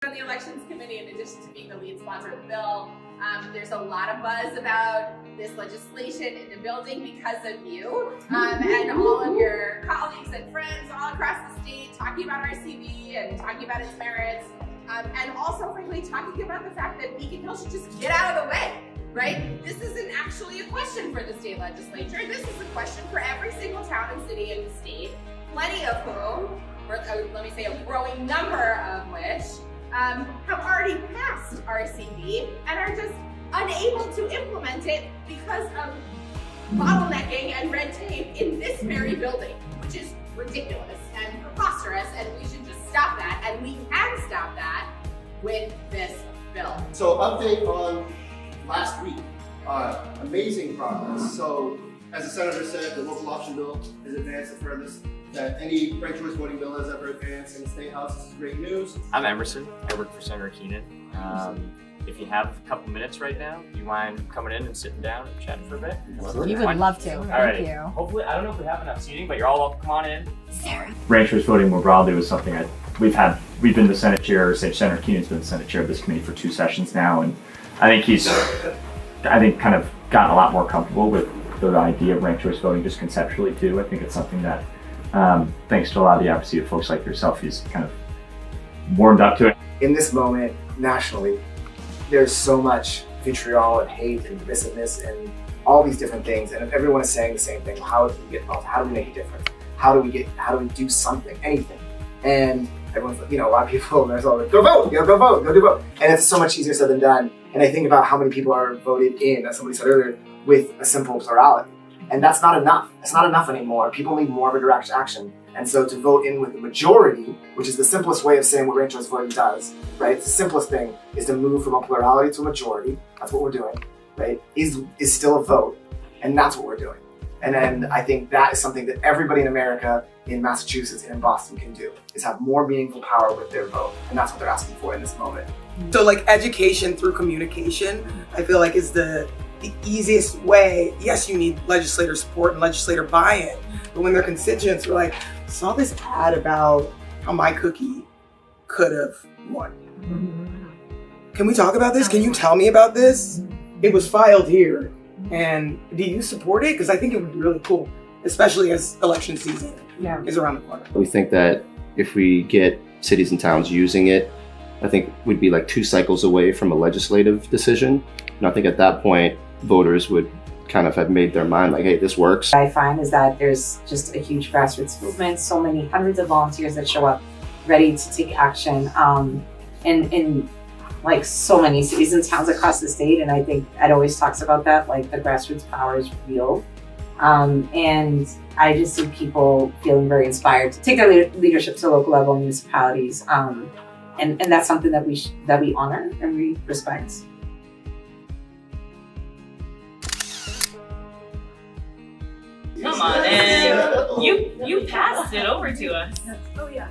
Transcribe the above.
on the elections committee, in addition to being the lead sponsor of the bill. There's a lot of buzz about this legislation in the building because of you and all of your colleagues and friends all across the state talking about RCV and talking about its merits, and also frankly talking about the fact that Beacon Hill should just get out of the way, right? This isn't actually a question for the state legislature. This is a question for every single town and city in the state, plenty of whom, or let me say a growing number of which, have already passed RCV and are just unable to implement it because of bottlenecking and red tape in this very building, which is ridiculous and preposterous, and we should just stop that, and we can stop that with this bill. So update on last week, amazing progress. So as the senator said, the local option bill has advanced the furthest that any ranked choice voting bill has ever advanced in the State House. This is great news. I'm Emerson. I work for Senator Keenan. If you have a couple minutes right now, do you mind coming in and sitting down and chatting for a bit? We would love to. Thank you. Hopefully, I don't know if we have enough seating, but you're all welcome. Come on in. Sarah. Ranked choice voting more broadly was something we've been the Senate chair, or Senator Keenan's been the Senate chair of this committee for 2 sessions now, and I think he's, kind of gotten a lot more comfortable with the idea of ranked choice voting just conceptually too. I think it's something that, thanks to a lot of the advocacy of folks like yourself, he's kind of warmed up to it. In this moment, nationally, there's so much vitriol and hate and divisiveness and all these different things, and if everyone is saying the same thing, how do we get involved? How do we make a difference? How do we do something, anything? And everyone's, a lot of people, there's all like, go vote, go vote, go do vote. And it's so much easier said than done. And I think about how many people are voted in, as somebody said earlier, with a simple plurality. And that's not enough. It's not enough anymore. People need more of a direct action. And so to vote in with the majority, which is the simplest way of saying what ranked choice voting does, right? It's the simplest thing, is to move from a plurality to a majority. That's what we're doing, right? Is still a vote. And that's what we're doing. And then I think that is something that everybody in America, in Massachusetts and in Boston can do, is have more meaningful power with their vote. And that's what they're asking for in this moment. So like education through communication, I feel like is the easiest way. Yes, you need legislator support and legislator buy-in, but when their constituents are like, saw this ad about how my cookie could have won. Can we talk about this? Can you tell me about this? It was filed here. And do you support it? Because I think it would be really cool, especially as election season is around the corner. We think that if we get cities and towns using it, I think we'd be like 2 cycles away from a legislative decision. And I think at that point, voters would kind of have made their mind like, hey, this works. What I find is that there's just a huge grassroots movement, so many hundreds of volunteers that show up ready to take action in like so many cities and towns across the state. And I think Ed always talks about that, like the grassroots power is real. And I just see people feeling very inspired to take their leadership to local level municipalities. And that's something that we honor and we respect. Come on, and you passed it over to us. Oh yeah.